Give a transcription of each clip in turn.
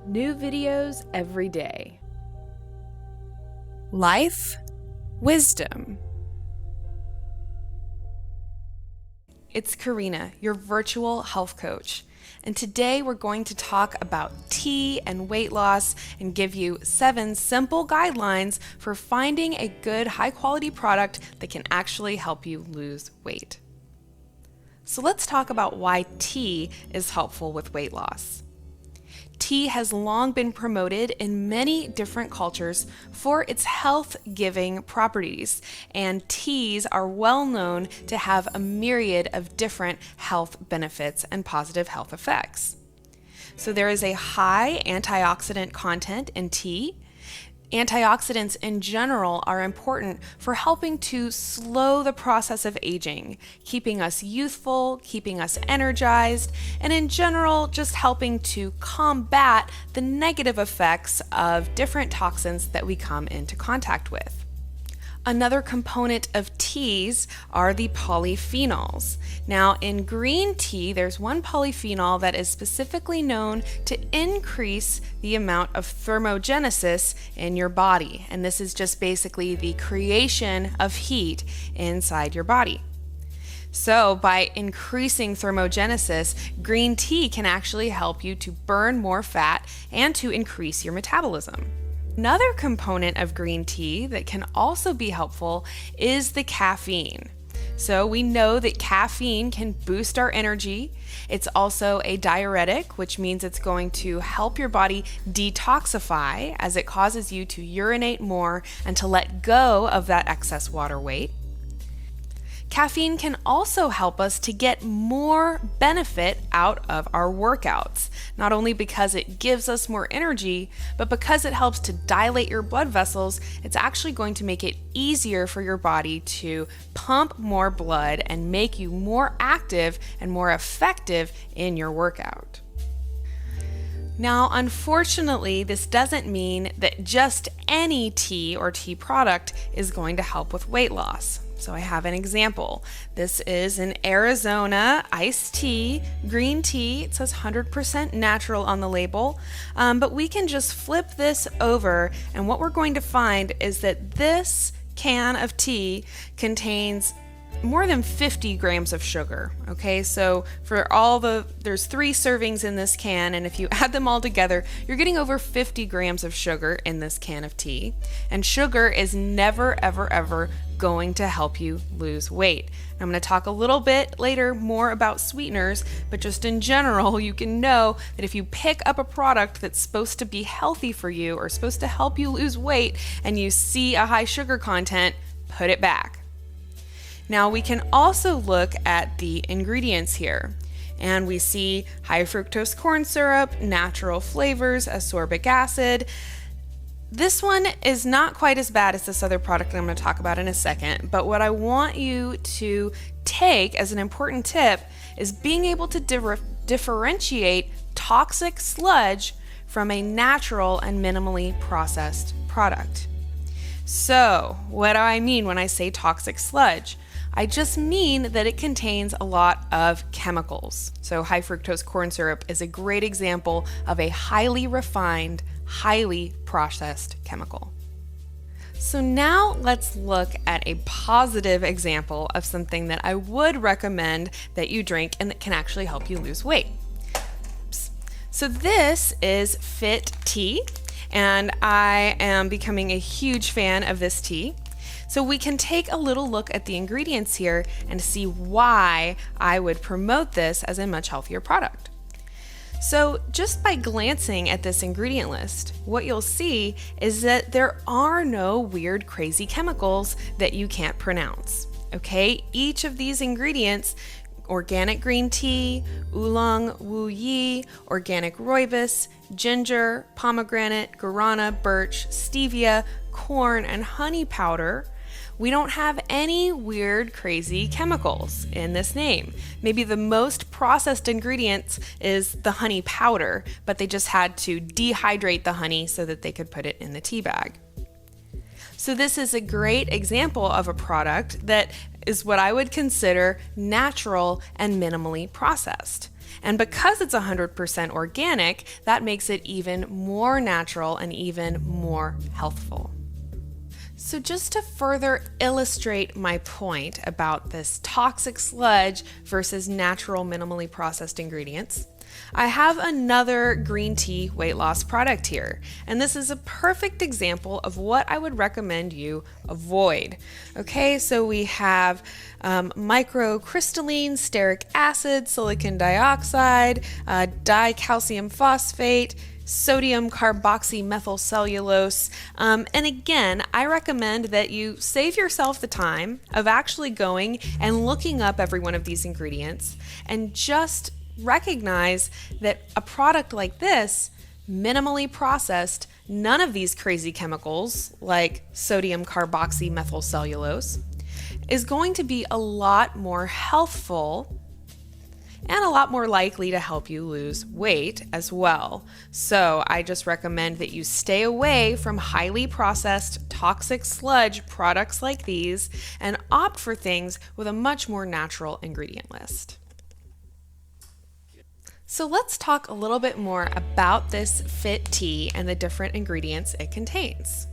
New videos every day. Life, wisdom. It's Karina, your virtual health coach, and today we're going to talk about tea and weight loss and give you 7 simple guidelines for finding a good high-quality product that can actually help you lose weight. So let's talk about why tea is helpful with weight loss. Tea has long been promoted in many different cultures for its health-giving properties, and teas are well known to have a myriad of different health benefits and positive health effects. So there is a high antioxidant content in tea. Antioxidants in general are important for helping to slow the process of aging, keeping us youthful, keeping us energized, and in general, just helping to combat the negative effects of different toxins that we come into contact with. Another component of teas are the polyphenols. Now, in green tea, there's one polyphenol that is specifically known to increase the amount of thermogenesis in your body. And this is just basically the creation of heat inside your body. So by increasing thermogenesis, green tea can actually help you to burn more fat and to increase your metabolism. Another component of green tea that can also be helpful is the caffeine. So we know that caffeine can boost our energy. It's also a diuretic, which means it's going to help your body detoxify as it causes you to urinate more and to let go of that excess water weight. Caffeine can also help us to get more benefit out of our workouts, not only because it gives us more energy, but because it helps to dilate your blood vessels. It's actually going to make it easier for your body to pump more blood and make you more active and more effective in your workout. Now, unfortunately, this doesn't mean that just any tea or tea product is going to help with weight loss. So I have an example. This is an Arizona iced tea, green tea. It says 100% natural on the label, but we can just flip this over, and what we're going to find is that this can of tea contains more than 50 grams of sugar. Okay, so there's 3 servings in this can, and if you add them all together, you're getting over 50 grams of sugar in this can of tea. And sugar is never, ever, ever going to help you lose weight. I'm going to talk a little bit later more about sweeteners, but just in general, you can know that if you pick up a product that's supposed to be healthy for you or supposed to help you lose weight and you see a high sugar content, put it back. Now we can also look at the ingredients here, and we see high fructose corn syrup, natural flavors, ascorbic acid. This one is not quite as bad as this other product that I'm going to talk about in a second, but what I want you to take as an important tip is being able to differentiate toxic sludge from a natural and minimally processed product. So, what do I mean when I say toxic sludge? I just mean that it contains a lot of chemicals. So high fructose corn syrup is a great example of a highly refined, highly processed chemical. So now let's look at a positive example of something that I would recommend that you drink and that can actually help you lose weight. So this is Fit tea, and I am becoming a huge fan of this tea. So we can take a little look at the ingredients here and see why I would promote this as a much healthier product. So just by glancing at this ingredient list, what you'll see is that there are no weird, crazy chemicals that you can't pronounce. Okay, each of these ingredients, organic green tea, oolong wu yi, organic rooibos, ginger, pomegranate, guarana, birch, stevia, corn, and honey powder, we don't have any weird, crazy chemicals in this name. Maybe the most processed ingredients is the honey powder, but they just had to dehydrate the honey so that they could put it in the tea bag. So this is a great example of a product that is what I would consider natural and minimally processed. And because it's 100% organic, that makes it even more natural and even more healthful. So just to further illustrate my point about this toxic sludge versus natural minimally processed ingredients, I have another green tea weight loss product here, and this is a perfect example of what I would recommend you avoid. Okay, so we have microcrystalline stearic acid, silicon dioxide, dicalcium phosphate, sodium carboxymethylcellulose, and again, I recommend that you save yourself the time of actually going and looking up every one of these ingredients and just recognize that a product like this, minimally processed, none of these crazy chemicals like sodium carboxymethylcellulose, is going to be a lot more healthful and a lot more likely to help you lose weight as well. So I just recommend that you stay away from highly processed toxic sludge products like these and opt for things with a much more natural ingredient list. So let's talk a little bit more about this Fit tea and the different ingredients it contains.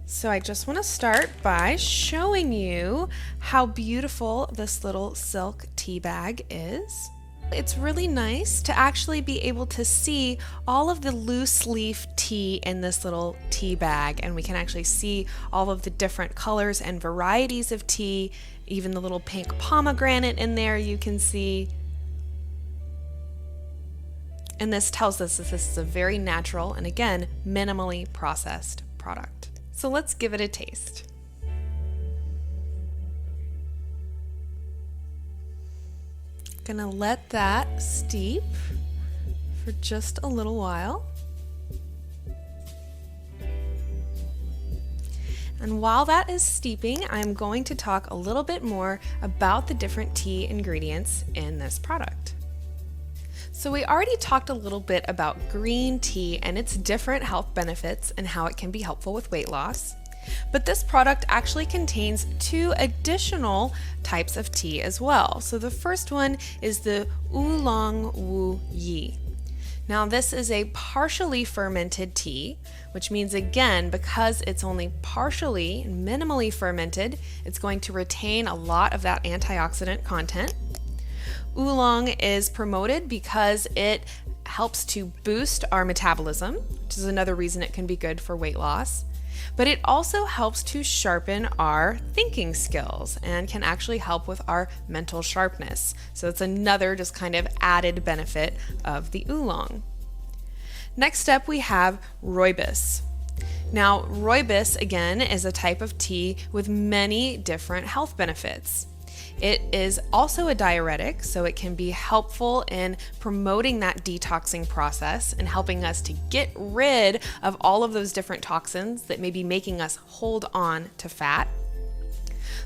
So I just want to start by showing you how beautiful this little silk tea bag is. It's really nice to actually be able to see all of the loose leaf tea in this little tea bag, and we can actually see all of the different colors and varieties of tea, even the little pink pomegranate in there you can see. And this tells us that this is a very natural and again, minimally processed product. So let's give it a taste. Gonna let that steep for just a little while. And while that is steeping, I'm going to talk a little bit more about the different tea ingredients in this product. So we already talked a little bit about green tea and its different health benefits and how it can be helpful with weight loss. But this product actually contains 2 additional types of tea as well. So the first one is the oolong wu yi. Now this is a partially fermented tea, which means again, because it's only partially and minimally fermented, it's going to retain a lot of that antioxidant content. Oolong is promoted because it helps to boost our metabolism, which is another reason it can be good for weight loss. But it also helps to sharpen our thinking skills and can actually help with our mental sharpness. So it's another just kind of added benefit of the oolong. Next up we have rooibos. Now rooibos again is a type of tea with many different health benefits. It is also a diuretic, so it can be helpful in promoting that detoxing process and helping us to get rid of all of those different toxins that may be making us hold on to fat.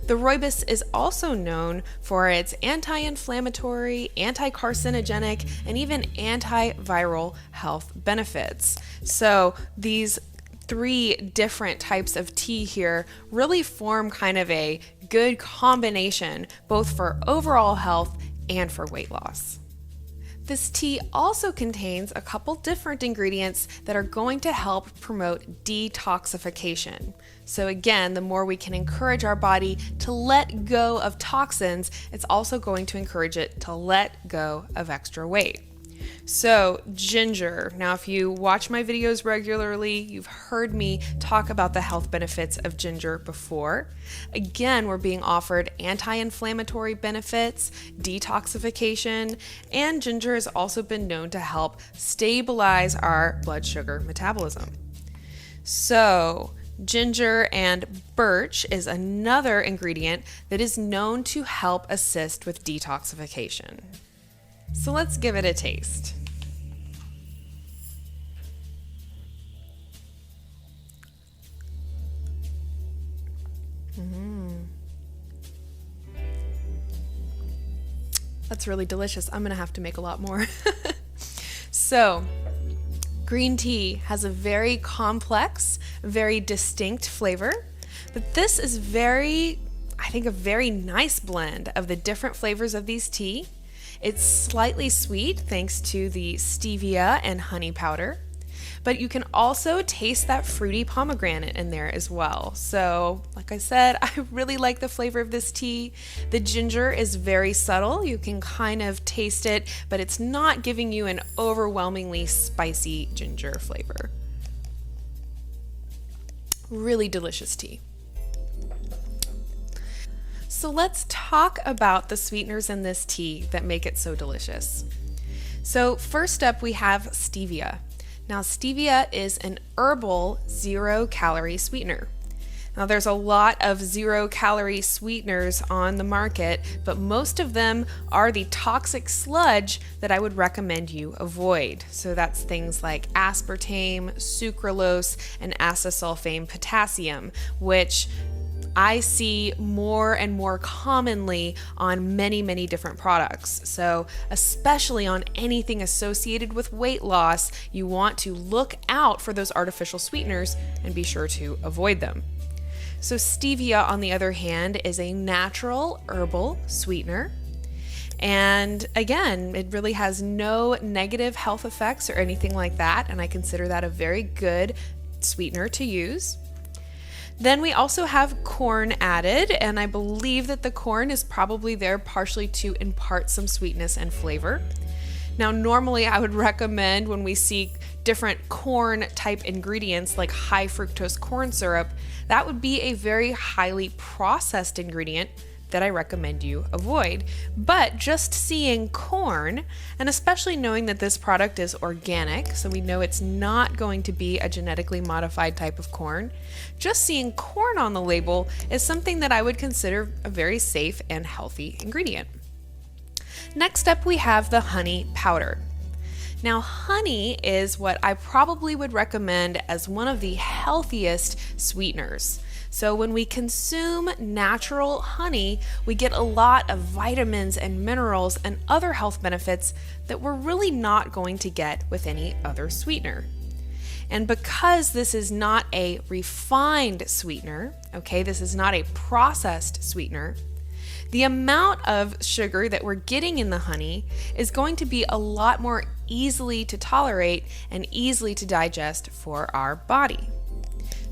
The rooibos is also known for its anti-inflammatory, anti-carcinogenic, and even antiviral health benefits. So these 3 different types of tea here really form kind of a good combination both for overall health and for weight loss. This tea also contains a couple different ingredients that are going to help promote detoxification. So again, the more we can encourage our body to let go of toxins, it's also going to encourage it to let go of extra weight. So ginger. Now if you watch my videos regularly, you've heard me talk about the health benefits of ginger before. Again, we're being offered anti-inflammatory benefits, detoxification, and ginger has also been known to help stabilize our blood sugar metabolism. So ginger and birch is another ingredient that is known to help assist with detoxification. So let's give it a taste. That's really delicious. I'm gonna have to make a lot more. So, green tea has a very complex, very distinct flavor, but this is I think a very nice blend of the different flavors of these tea. It's slightly sweet thanks to the stevia and honey powder, but you can also taste that fruity pomegranate in there as well. So, like I said, I really like the flavor of this tea. The ginger is very subtle. You can kind of taste it, but it's not giving you an overwhelmingly spicy ginger flavor. Really delicious tea. So let's talk about the sweeteners in this tea that make it so delicious. So first up, we have stevia. Now, stevia is an herbal 0-calorie sweetener. Now, there's a lot of 0-calorie sweeteners on the market, but most of them are the toxic sludge that I would recommend you avoid. So that's things like aspartame, sucralose, and acesulfame potassium, which I see more and more commonly on many different products. So especially on anything associated with weight loss, you want to look out for those artificial sweeteners and be sure to avoid them. So stevia, on the other hand, is a natural herbal sweetener. And again, it really has no negative health effects or anything like that, and I consider that a very good sweetener to use. Then we also have corn added, and I believe that the corn is probably there partially to impart some sweetness and flavor. Now, normally I would recommend when we see different corn type ingredients like high fructose corn syrup, that would be a very highly processed ingredient that I recommend you avoid. But just seeing corn, and especially knowing that this product is organic, so we know it's not going to be a genetically modified type of corn, just seeing corn on the label is something that I would consider a very safe and healthy ingredient. Next up, we have the honey powder. Now, honey is what I probably would recommend as one of the healthiest sweeteners. So when we consume natural honey, we get a lot of vitamins and minerals and other health benefits that we're really not going to get with any other sweetener. And because this is not a refined sweetener, okay, this is not a processed sweetener, the amount of sugar that we're getting in the honey is going to be a lot more easily to tolerate and easily to digest for our body.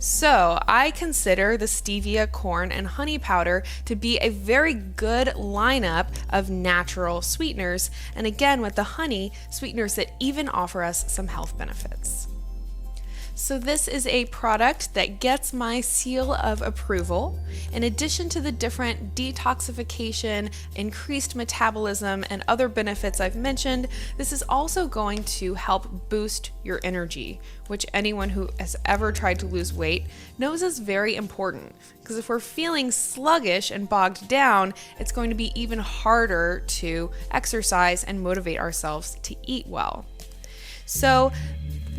So I consider the stevia, corn, and honey powder to be a very good lineup of natural sweeteners, and again with the honey, sweeteners that even offer us some health benefits. So this is a product that gets my seal of approval. In addition to the different detoxification, increased metabolism, and other benefits I've mentioned, this is also going to help boost your energy, which anyone who has ever tried to lose weight knows is very important. Because if we're feeling sluggish and bogged down, it's going to be even harder to exercise and motivate ourselves to eat well. So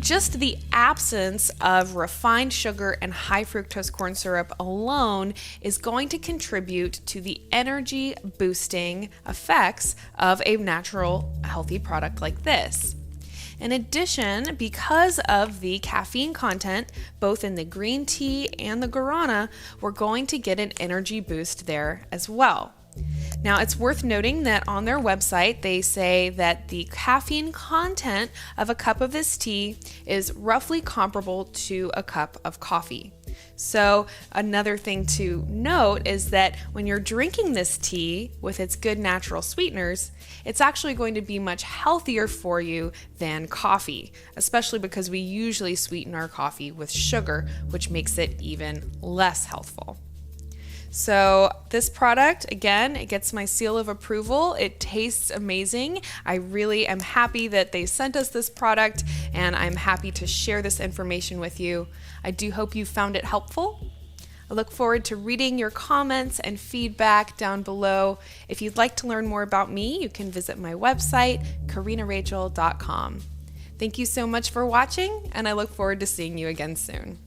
just the absence of refined sugar and high fructose corn syrup alone is going to contribute to the energy boosting effects of a natural healthy product like this. In addition, because of the caffeine content, both in the green tea and the guarana, we're going to get an energy boost there as well. Now, it's worth noting that on their website, they say that the caffeine content of a cup of this tea is roughly comparable to a cup of coffee. So another thing to note is that when you're drinking this tea with its good natural sweeteners, it's actually going to be much healthier for you than coffee, especially because we usually sweeten our coffee with sugar, which makes it even less healthful. So this product, again, it gets my seal of approval. It tastes amazing. I really am happy that they sent us this product, and I'm happy to share this information with you. I do hope you found it helpful. I look forward to reading your comments and feedback down below. If you'd like to learn more about me, you can visit my website, karinarachel.com. Thank you so much for watching, and I look forward to seeing you again soon.